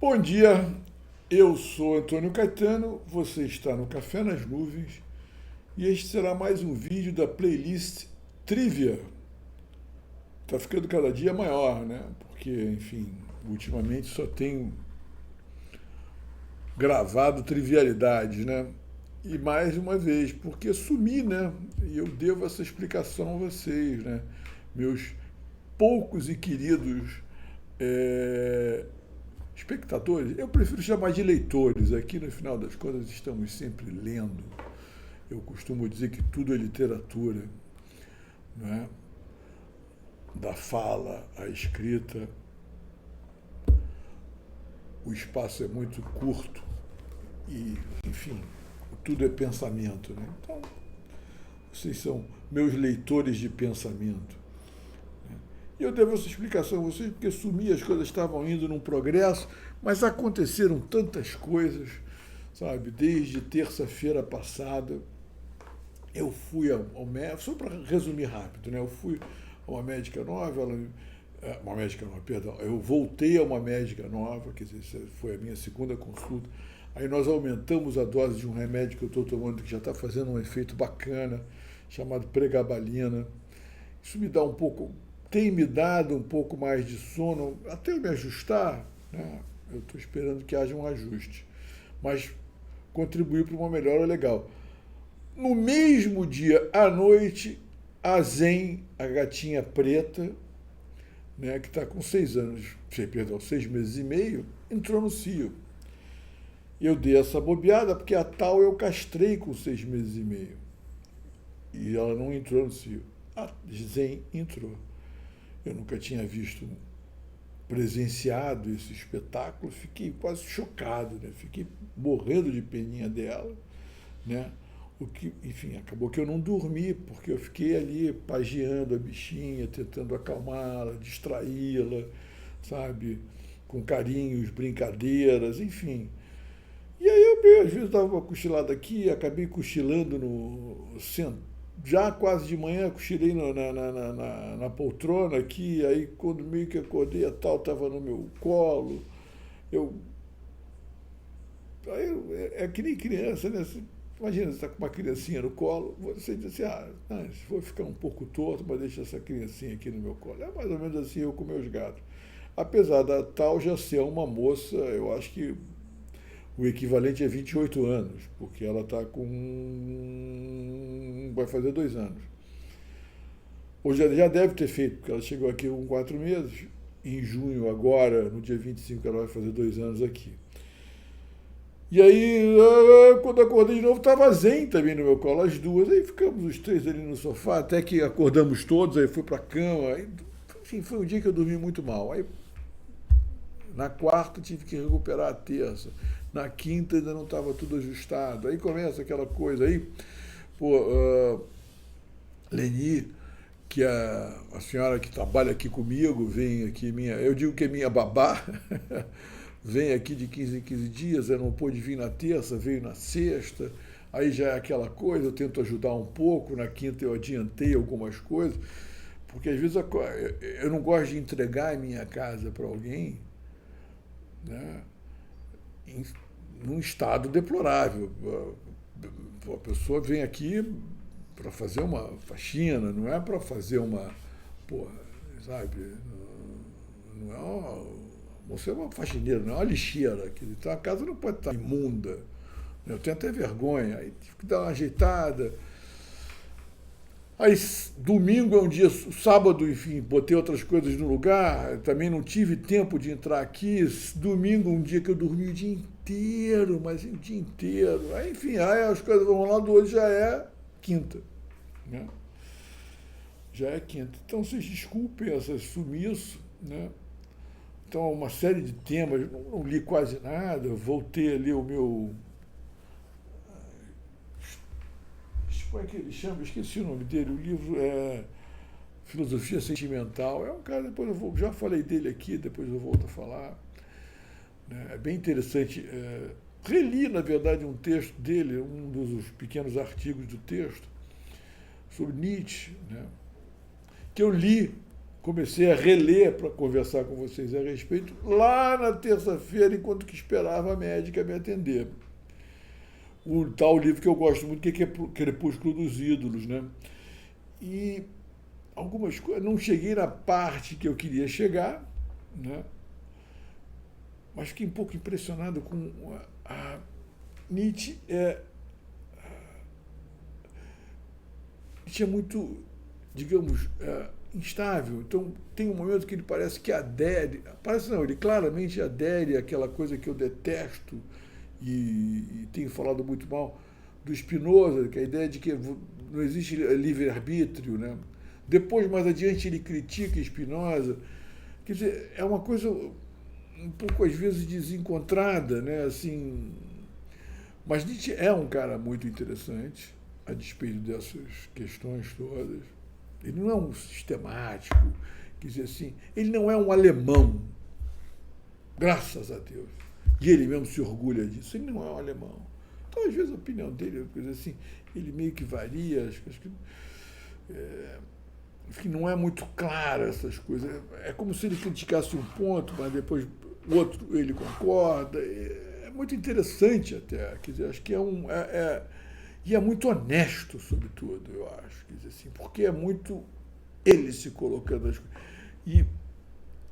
Bom dia, eu sou Antônio Caetano, você está no Café nas Nuvens e este será mais um vídeo da playlist Trivia. Tá ficando cada dia maior, né? Porque, enfim, ultimamente só tenho gravado trivialidades, né? E mais uma vez, porque sumi, né? E eu devo essa explicação a vocês, né? Meus poucos e queridos é, espectadores, eu prefiro chamar de leitores. Aqui, no final das contas, estamos sempre lendo. Eu costumo dizer que tudo é literatura, né? Da fala à escrita, o espaço é muito curto e, enfim, tudo é pensamento, né? Então, vocês são meus leitores de pensamento. E eu devo essa explicação a vocês porque sumi, as coisas estavam indo num progresso, mas aconteceram tantas coisas, sabe? Desde terça-feira passada, eu fui ao médico, só para resumir rápido, né? Eu fui a uma médica nova, uma médica nova, perdão, eu voltei a uma médica nova, quer dizer, foi a minha segunda consulta. Aí nós aumentamos a dose de um remédio que eu estou tomando que já está fazendo um efeito bacana, chamado pregabalina. Isso me dá um pouco, tem me dado um pouco mais de sono, até eu me ajustar, né? Eu estou esperando que haja um ajuste, mas contribuiu para uma melhora legal. No mesmo dia, à noite, a Zen, a gatinha preta, né, que está com 6 anos, perdão, 6 meses e meio, entrou no cio. Eu dei essa bobeada porque a tal eu castrei com 6 meses e meio. E ela não entrou no cio. A Zen entrou. Eu nunca tinha visto, presenciado esse espetáculo, fiquei quase chocado, né? Fiquei morrendo de peninha dela, né? O que, enfim, acabou que eu não dormi, porque eu fiquei ali pagiando a bichinha, tentando acalmá-la, distraí-la, sabe? Com carinhos, brincadeiras, enfim. E aí eu, às vezes, dava uma cochilada aqui, acabei cochilando já quase de manhã, cochilei na poltrona aqui, aí quando meio que acordei, a tal estava no meu colo. Eu, é que nem criança, né? Imagina, você está com uma criancinha no colo, você diz assim, vou ficar um pouco torto, mas deixa essa criancinha aqui no meu colo. É mais ou menos assim eu com meus gatos. Apesar da tal já ser uma moça, eu acho que o equivalente é 28 anos, porque ela está com. Vai fazer 2 anos. Ou já deve ter feito, porque ela chegou aqui com 4 meses. Em junho, agora, no dia 25, ela vai fazer 2 anos aqui. E aí, quando acordei de novo, estava Zen também no meu colo, as duas. Aí ficamos os três ali no sofá, até que acordamos todos, aí fui para a cama. Aí, enfim, foi um dia que eu dormi muito mal. Aí, na quarta, tive que recuperar a terça. Na quinta, ainda não estava tudo ajustado. Aí começa aquela coisa aí. Pô, Leni, que é a senhora que trabalha aqui comigo, vem aqui, eu digo que é minha babá, vem aqui de 15 em 15 dias, ela não pôde vir na terça, veio na sexta, aí já é aquela coisa, eu tento ajudar um pouco, na quinta eu adiantei algumas coisas, porque às vezes eu não gosto de entregar a minha casa para alguém, né, em, num estado deplorável. A pessoa vem aqui para fazer uma faxina, não é para fazer uma, porra, sabe, não é você é uma faxineira, não é uma lixeira. Então a casa não pode estar imunda. Eu tenho até vergonha, aí tive que dar uma ajeitada. Aí domingo é um dia, sábado, enfim, botei outras coisas no lugar, também não tive tempo de entrar aqui. Domingo um dia que eu dormi o dia inteiro, mas o dia inteiro. Aí, enfim, aí as coisas vão lá, do hoje já é quinta, né? Já é quinta. Então vocês desculpem esse sumiço, né? Então, uma série de temas, não li quase nada, voltei ali o meu. Como é que ele chama? Esqueci o nome dele. O livro é Filosofia Sentimental. É um cara, depois já falei dele aqui, depois eu volto a falar. Né? É bem interessante. Reli, na verdade, um texto dele, um dos pequenos artigos do texto, sobre Nietzsche, né? Que eu li comecei a reler para conversar com vocês a respeito lá na terça-feira, enquanto que esperava a médica me atender. O tal livro que eu gosto muito, que é Crepúsculo dos Ídolos, né? E algumas coisas, não cheguei na parte que eu queria chegar, né? Mas fiquei um pouco impressionado com a Nietzsche. Nietzsche é muito, digamos, instável. Então, tem um momento que ele parece que adere, parece não, ele claramente adere àquela coisa que eu detesto e tenho falado muito mal do Spinoza, que é a ideia de que não existe livre-arbítrio, né? Depois, mais adiante, ele critica Spinoza. Quer dizer, é uma coisa um pouco, às vezes, desencontrada, né? Assim, mas Nietzsche é um cara muito interessante, a despeito dessas questões todas. Ele não é um sistemático, quer dizer assim, ele não é um alemão, graças a Deus. E ele mesmo se orgulha disso, ele não é um alemão. Então, às vezes, a opinião dele, coisa assim, ele meio que varia, acho que enfim, não é muito clara essas coisas. É como se ele criticasse um ponto, mas depois o outro ele concorda. É muito interessante até, quer dizer, acho que e é muito honesto, sobretudo, eu acho, quer dizer assim, porque é muito ele se colocando as coisas. E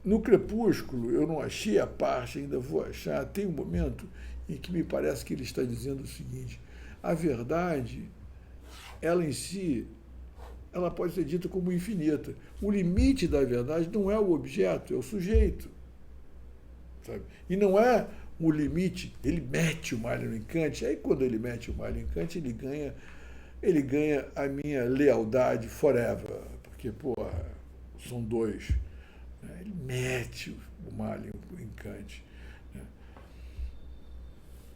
no Crepúsculo, eu não achei a parte, ainda vou achar, tem um momento em que me parece que ele está dizendo o seguinte: a verdade, ela em si, ela pode ser dita como infinita. O limite da verdade não é o objeto, é o sujeito. Sabe? E não é o limite, ele mete o malho em Kant, aí quando ele mete o malho em Kant, ele ganha a minha lealdade forever, porque, porra, são dois. Né? Ele mete o malho em Kant. Né?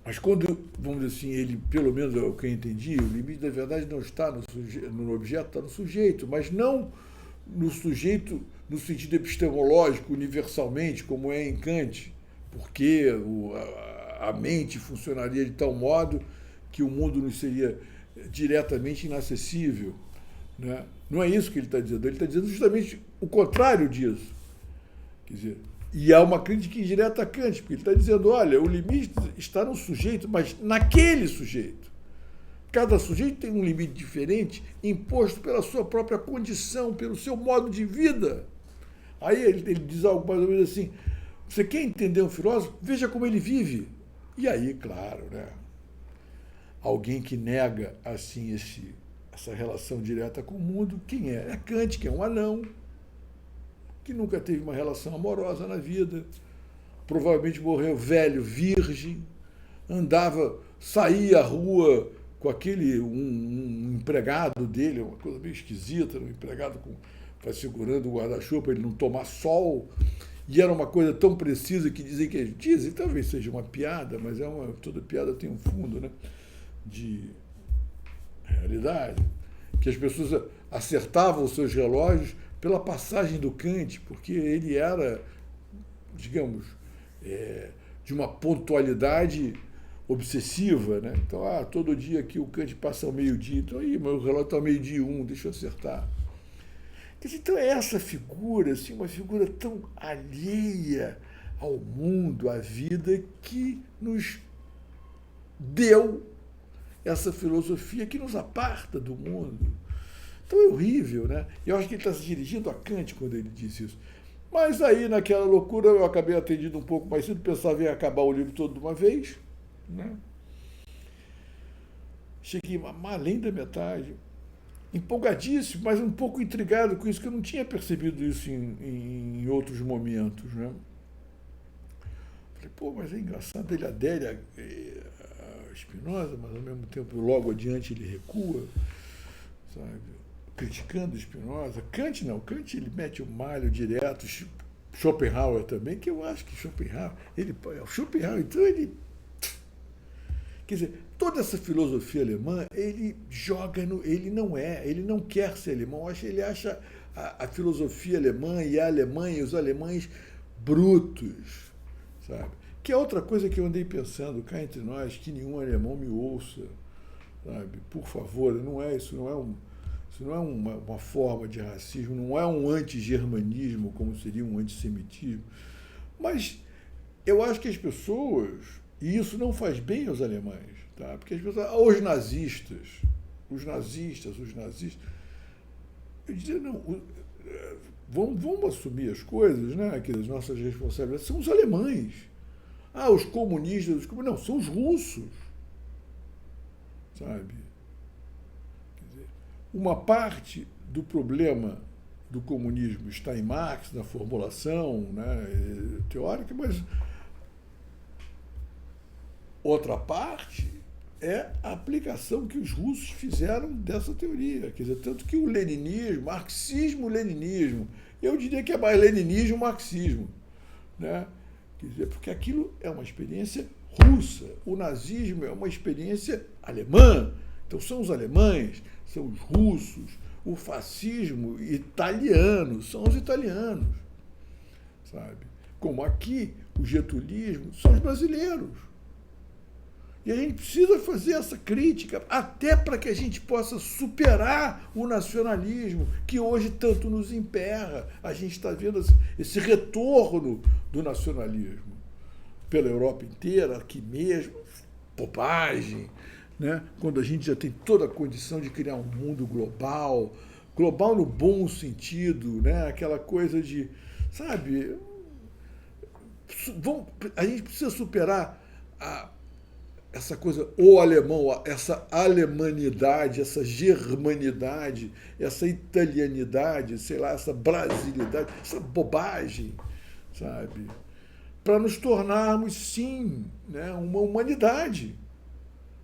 Mas quando, vamos dizer assim, ele, pelo menos é o que eu entendi, o limite da verdade não está no objeto, está no sujeito, mas não no sujeito no sentido epistemológico, universalmente, como é em Kant, porque a mente funcionaria de tal modo que o mundo nos seria diretamente inacessível. Né? Não é isso que ele está dizendo, ele está dizendo justamente o contrário disso. Quer dizer, e há uma crítica indireta a Kant, porque ele está dizendo, olha, o limite está no sujeito, mas naquele sujeito. Cada sujeito tem um limite diferente, imposto pela sua própria condição, pelo seu modo de vida. Aí ele diz algo mais ou menos assim: você quer entender um filósofo? Veja como ele vive. E aí, claro, né? Alguém que nega assim essa relação direta com o mundo, quem é? É Kant, que é um anão, que nunca teve uma relação amorosa na vida, provavelmente morreu velho, virgem, saía à rua com aquele, um empregado dele, uma coisa meio esquisita, um empregado segurando o guarda-chuva para ele não tomar sol, e era uma coisa tão precisa que dizem, talvez seja uma piada, mas toda piada tem um fundo, né, de realidade, que as pessoas acertavam os seus relógios pela passagem do Kant, porque ele era, digamos, de uma pontualidade obsessiva, né? Então, todo dia aqui o Kant passa ao meio-dia, então aí, meu relógio está ao meio-dia 1, deixa eu acertar. Então é essa figura, assim, uma figura tão alheia ao mundo, à vida, que nos deu essa filosofia que nos aparta do mundo. Então é horrível, né? Eu acho que ele está se dirigindo a Kant quando ele disse isso. Mas aí, naquela loucura, eu acabei atendido um pouco mais cedo, pensava em acabar o livro todo de uma vez, né? Cheguei além da metade, empolgadíssimo, mas um pouco intrigado com isso, que eu não tinha percebido isso em outros momentos, né? Falei, pô, mas é engraçado, ele adere a Spinoza, mas ao mesmo tempo, logo adiante, ele recua, sabe? Criticando Spinoza. Kant não, Kant ele mete o malho direto, Schopenhauer também, que eu acho que Schopenhauer, então ele... Quer dizer, toda essa filosofia alemã, ele ele não quer ser alemão, ele acha a filosofia alemã e a Alemanha e os alemães brutos, sabe? Que é outra coisa que eu andei pensando cá entre nós, que nenhum alemão me ouça, sabe? Por favor, não é isso, não é Isso não é uma forma de racismo, não é um antigermanismo, como seria um antissemitismo. Mas eu acho que as pessoas, e isso não faz bem aos alemães, tá? Porque as pessoas, os nazistas, eu diria, não, vamos assumir as coisas, né? Que as nossas responsabilidades são os alemães. Os comunistas, não, são os russos, sabe? Quer dizer, uma parte do problema do comunismo está em Marx, na formulação, né, teórica, mas outra parte é a aplicação que os russos fizeram dessa teoria. Quer dizer, tanto que o leninismo, marxismo-leninismo, eu diria que é mais leninismo-marxismo, né? Quer dizer, porque aquilo é uma experiência russa, o nazismo é uma experiência alemã, então são os alemães, são os russos, o fascismo italiano, são os italianos, sabe? Como aqui, o getulismo são os brasileiros. E a gente precisa fazer essa crítica, até para que a gente possa superar o nacionalismo, que hoje tanto nos emperra. A gente está vendo esse retorno do nacionalismo pela Europa inteira, aqui mesmo, bobagem, né? Quando a gente já tem toda a condição de criar um mundo global, global no bom sentido, né? Aquela coisa de, sabe, a gente precisa superar essa coisa, o alemão, essa alemanidade, essa germanidade, essa italianidade, sei lá, essa brasilidade, essa bobagem, sabe? Para nos tornarmos, sim, né, uma humanidade,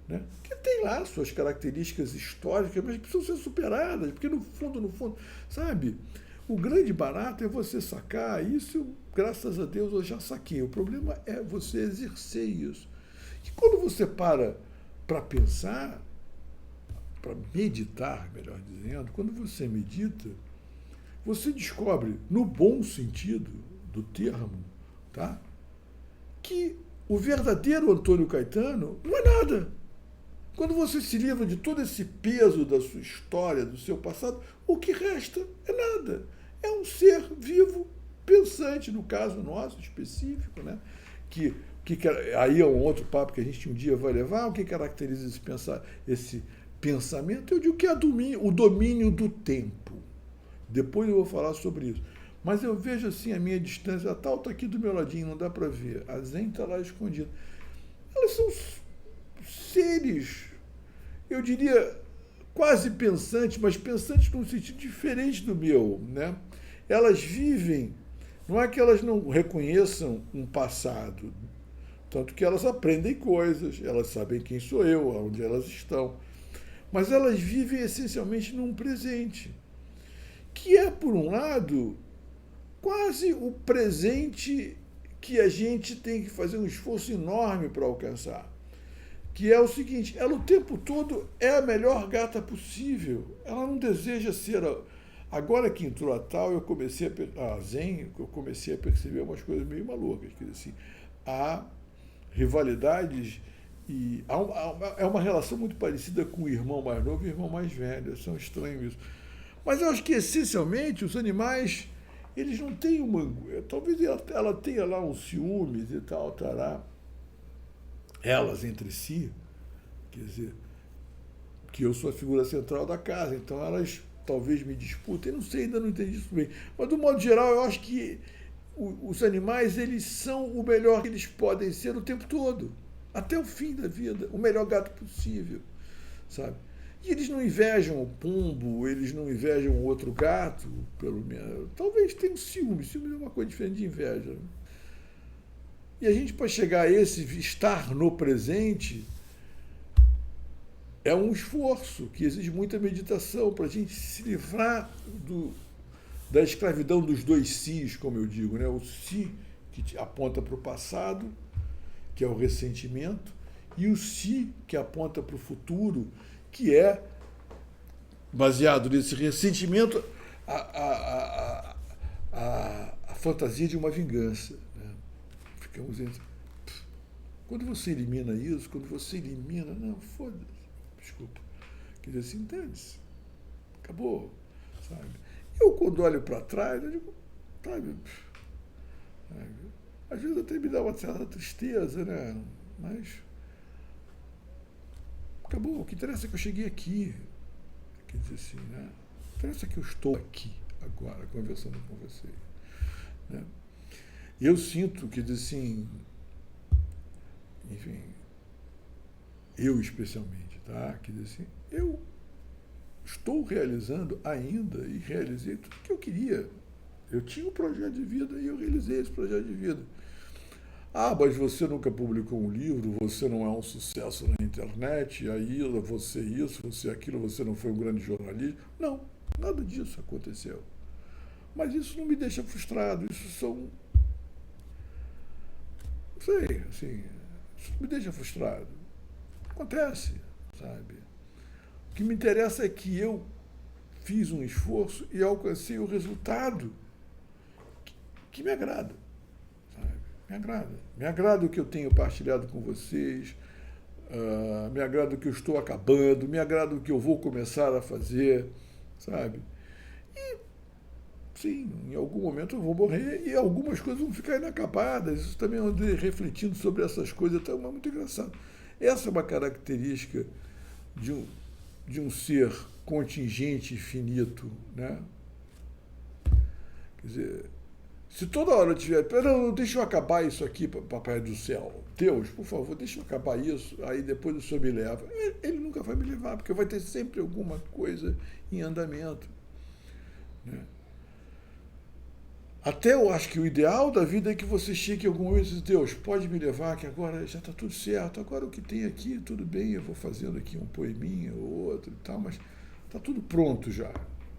né, que tem lá suas características históricas, mas que precisam ser superadas, porque no fundo, sabe, o grande barato é você sacar isso, graças a Deus eu já saquei. O problema é você exercer isso. E quando você para pensar, para meditar, melhor dizendo, quando você medita, você descobre, no bom sentido do termo, tá, que o verdadeiro Antônio Caetano não é nada. Quando você se livra de todo esse peso da sua história, do seu passado, o que resta é nada. É um ser vivo, pensante, no caso nosso específico, né, que aí é um outro papo que a gente um dia vai levar. O que caracteriza esse pensamento? Eu digo que é o domínio do tempo. Depois eu vou falar sobre isso. Mas eu vejo assim a minha distância, a tal está aqui do meu ladinho, não dá para ver. A Zen está lá escondida. Elas são seres, eu diria, quase pensantes, mas pensantes num sentido diferente do meu, né? Elas vivem, não é que elas não reconheçam um passado, tanto que elas aprendem coisas, elas sabem quem sou eu, onde elas estão. Mas elas vivem essencialmente num presente, que é, por um lado, quase o presente que a gente tem que fazer um esforço enorme para alcançar. Que é o seguinte, ela o tempo todo é a melhor gata possível. Ela não deseja ser... Agora que entrou a tal, eu comecei a Zen, eu comecei a perceber umas coisas meio malucas. Quer dizer assim, há rivalidades e é uma relação muito parecida com o irmão mais novo e o irmão mais velho. São estranhos isso. Mas eu acho que, essencialmente, os animais, eles não têm uma... Talvez ela tenha lá uns ciúmes e tal, tará, elas entre si, quer dizer, que eu sou a figura central da casa, então elas talvez me disputem, não sei, ainda não entendi isso bem. Mas, do modo geral, eu acho que os animais, eles são o melhor que eles podem ser o tempo todo, até o fim da vida, o melhor gato possível, sabe? E eles não invejam o pombo, eles não invejam o outro gato, pelo menos. Talvez tenham ciúme. Ciúme é uma coisa diferente de inveja. E a gente, para chegar a estar no presente, é um esforço que exige muita meditação para a gente se livrar da escravidão dos dois sis, como eu digo, né? O si que aponta para o passado, que é o ressentimento, e o si que aponta para o futuro, que é, baseado nesse ressentimento, a fantasia de uma vingança. Né? Ficamos dizendo, quando você elimina isso, não, foda-se, desculpa, quer dizer assim, dane-se, acabou, sabe? Eu, quando olho para trás, eu digo, sabe, às vezes até me dá uma certa tristeza, né? Mas acabou. O que interessa é que eu cheguei aqui. Quer dizer assim, né? O que interessa é que eu estou aqui agora, conversando com você. Né? E eu sinto, quer dizer assim, enfim, eu especialmente, tá? Quer dizer assim, eu estou realizando ainda e realizei tudo que eu queria. Eu tinha um projeto de vida e eu realizei esse projeto de vida. Ah, mas você nunca publicou um livro, você não é um sucesso na internet, aí você isso, você aquilo, você não foi um grande jornalista. Não, nada disso aconteceu. Mas isso não me deixa frustrado, isso são... Não sei, assim, isso não me deixa frustrado. Acontece, sabe? O que me interessa é que eu fiz um esforço e alcancei o resultado que me agrada. Me agrada. Me agrada o que eu tenho partilhado com vocês, me agrada o que eu estou acabando, me agrada o que eu vou começar a fazer, sabe? E, sim, em algum momento eu vou morrer e algumas coisas vão ficar inacabadas. Isso também eu andei refletindo sobre essas coisas, então é muito engraçado. Essa é uma característica de um ser contingente e finito, né? Quer dizer, se toda hora eu tiver, não, deixa eu acabar isso aqui, papai do céu. Deus, por favor, deixa eu acabar isso, aí depois o senhor me leva. Ele nunca vai me levar, porque vai ter sempre alguma coisa em andamento. Né? Até eu acho que o ideal da vida é que você chegue em algum momento e diz, Deus, pode me levar, que agora já está tudo certo, agora o que tem aqui, tudo bem, eu vou fazendo aqui um poeminha ou outro e tal, mas está tudo pronto já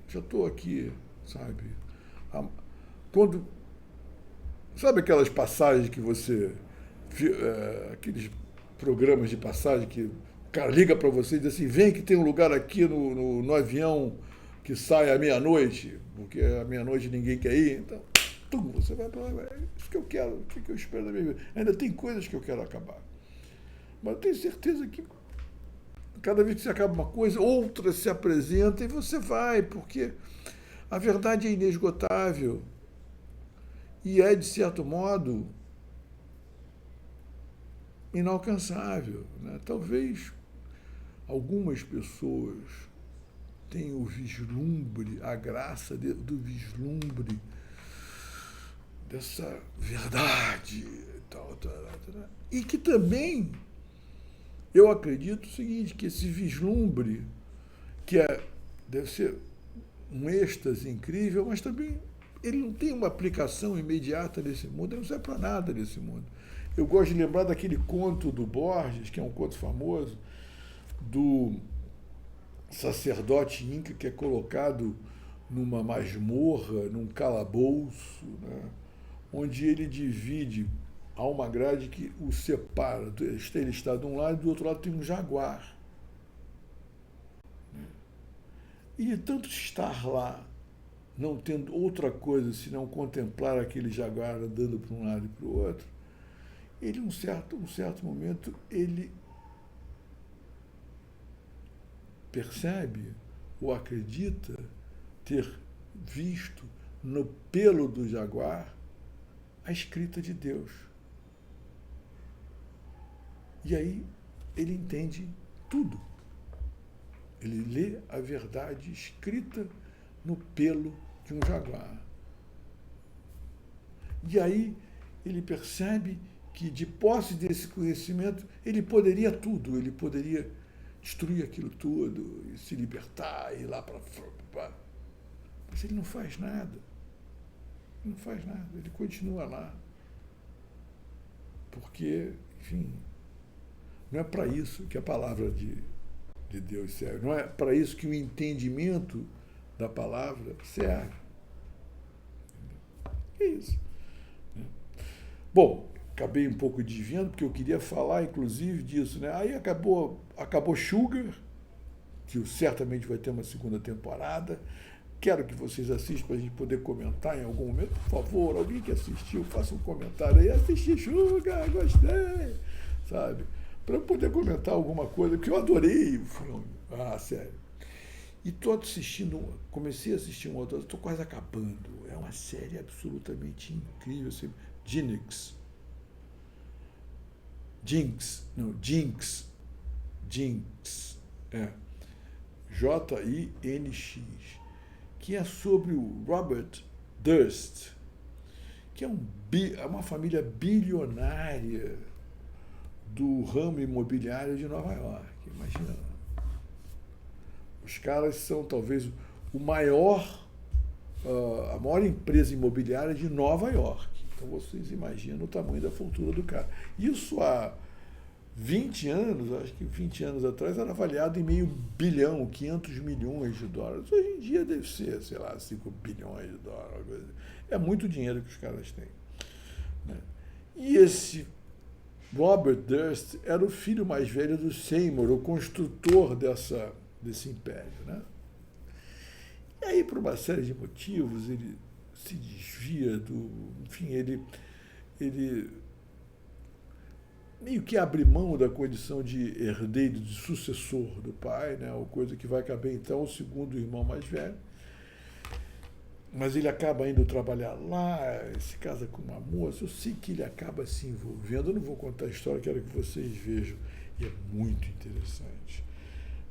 estou aqui, sabe? Quando... Sabe aquelas passagens que você... aqueles programas de passagem que o cara liga para você e diz assim, vem que tem um lugar aqui no avião que sai à meia-noite, porque à meia-noite ninguém quer ir, então, você vai para lá, é isso que eu quero, o que eu espero da minha vida. Ainda tem coisas que eu quero acabar. Mas eu tenho certeza que cada vez que você acaba uma coisa, outra se apresenta e você vai, porque a verdade é inesgotável. E é, de certo modo, inalcançável. Né? Talvez algumas pessoas tenham o vislumbre, a graça do vislumbre dessa verdade. E que também, eu acredito o seguinte, que esse vislumbre, deve ser um êxtase incrível, mas também ele não tem uma aplicação imediata nesse mundo, ele não serve para nada nesse mundo. Eu gosto de lembrar daquele conto do Borges, que é um conto famoso, do sacerdote inca que é colocado numa masmorra, num calabouço, né, onde ele divide, há uma grade que o separa. Ele está de um lado e do outro lado tem um jaguar. E de tanto estar lá, não tendo outra coisa senão contemplar aquele jaguar andando para um lado e para o outro, ele, um certo momento, ele percebe ou acredita ter visto no pelo do jaguar a escrita de Deus. E aí ele entende tudo. Ele lê a verdade escrita no pelo de um jaguar. E aí ele percebe que, de posse desse conhecimento, ele poderia tudo, ele poderia destruir aquilo tudo, e se libertar, ir lá para... Mas ele não faz nada. Ele não faz nada, ele continua lá. Porque, enfim, não é para isso que a palavra de Deus serve, não é para isso que o entendimento da palavra serve. É isso. Bom, acabei um pouco desviando, porque eu queria falar, inclusive, disso, né? Aí acabou Sugar, que certamente vai ter uma segunda temporada. Quero que vocês assistam para a gente poder comentar em algum momento. Por favor, alguém que assistiu, faça um comentário aí. Assisti Sugar, gostei, sabe? Para eu poder comentar alguma coisa, porque eu adorei o filme. Ah, sério. E estou assistindo, comecei a assistir uma outra, estou quase acabando. É uma série absolutamente incrível. Assim, Jinx. Jinx. É. Jinx. Que é sobre o Robert Durst, que é uma família bilionária do ramo imobiliário de Nova York. Imagina. Os caras são talvez a maior empresa imobiliária de Nova York. Então vocês imaginam o tamanho da fortuna do cara. Isso há 20 anos, acho que 20 anos atrás, era avaliado em $500 bilhão, 500 milhões de dólares. Hoje em dia deve ser, sei lá, 5 bilhões de dólares. É muito dinheiro que os caras têm. Né? E esse Robert Durst era o filho mais velho do Seymour, o construtor desse império. Né? E aí, por uma série de motivos, ele se desvia enfim, ele meio que abre mão da condição de herdeiro, de sucessor do pai, né? Uma coisa que vai caber então ao segundo irmão mais velho. Mas ele acaba indo trabalhar lá, se casa com uma moça. Eu sei que ele acaba se envolvendo. Eu não vou contar a história, quero que vocês vejam. E é muito interessante.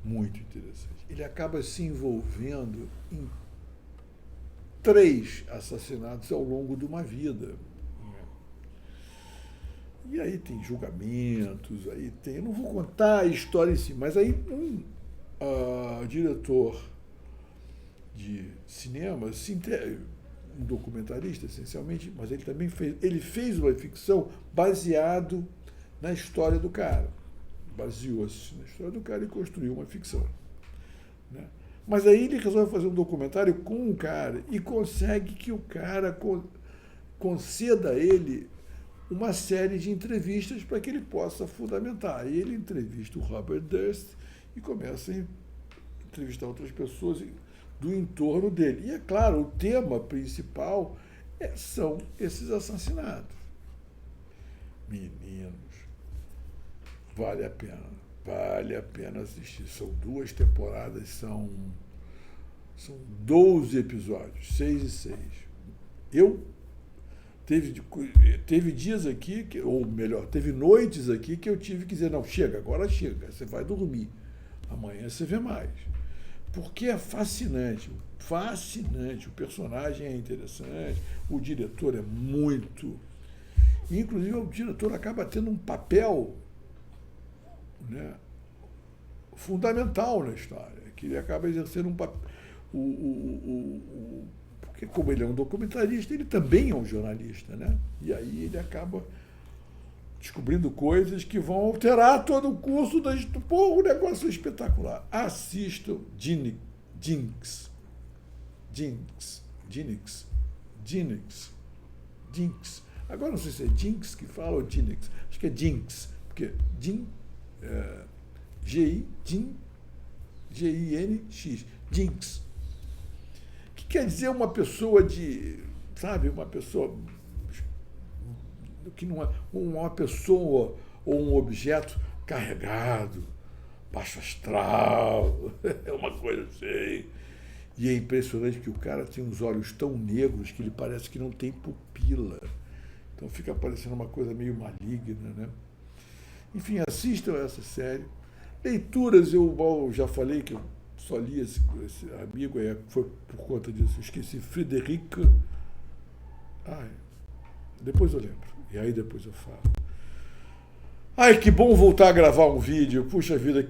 Muito interessante. Ele acaba se envolvendo em 3 assassinatos ao longo de uma vida. E aí tem julgamentos, aí tem... Eu não vou contar a história em si, mas aí um diretor de cinema, um documentarista, essencialmente, mas ele também fez uma ficção baseado na história do cara. Baseou-se na história do cara e construiu uma ficção. Né? Mas aí ele resolve fazer um documentário com um cara e consegue que o cara conceda a ele uma série de entrevistas para que ele possa fundamentar. Aí ele entrevista o Robert Durst e começa a entrevistar outras pessoas do entorno dele. E, é claro, o tema principal são esses assassinatos. Meninos, vale a pena assistir. São 2 temporadas, são 12 episódios, 6 e 6. Teve dias aqui, ou melhor, teve noites aqui que eu tive que dizer, não, agora chega, você vai dormir. Amanhã você vê mais. Porque é fascinante, o personagem é interessante, o diretor é muito... Inclusive, o diretor acaba tendo um papel, né, fundamental na história, que ele acaba exercendo um papel... Porque como ele é um documentarista, ele também é um jornalista, né? E aí ele acaba descobrindo coisas que vão alterar todo o curso da história. Pô, o negócio é espetacular. Assistam Jinx. Agora não sei se é Jinx que fala ou Jinx. Acho que é Jinx, porque G-I-N-X. Jinx. Que quer dizer uma pessoa uma pessoa que não é uma pessoa ou um objeto carregado, baixo astral, é uma coisa assim. E é impressionante que o cara tem uns olhos tão negros que ele parece que não tem pupila. Então fica parecendo uma coisa meio maligna, né? Enfim, assistam essa série. Leituras, eu já falei que eu só li esse amigo, foi por conta disso. Eu esqueci, Frederic. Depois eu lembro. E aí depois eu falo. Ai, que bom voltar a gravar um vídeo. Puxa vida,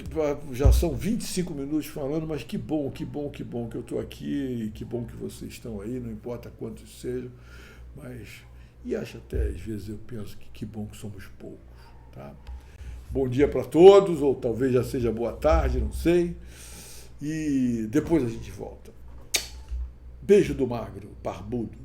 já são 25 minutos falando, mas que bom que eu estou aqui, e que bom que vocês estão aí, não importa quantos sejam. E acho até, às vezes, eu penso que bom que somos poucos. Tá? Bom dia para todos, ou talvez já seja boa tarde, não sei. E depois a gente volta. Beijo do magro, barbudo.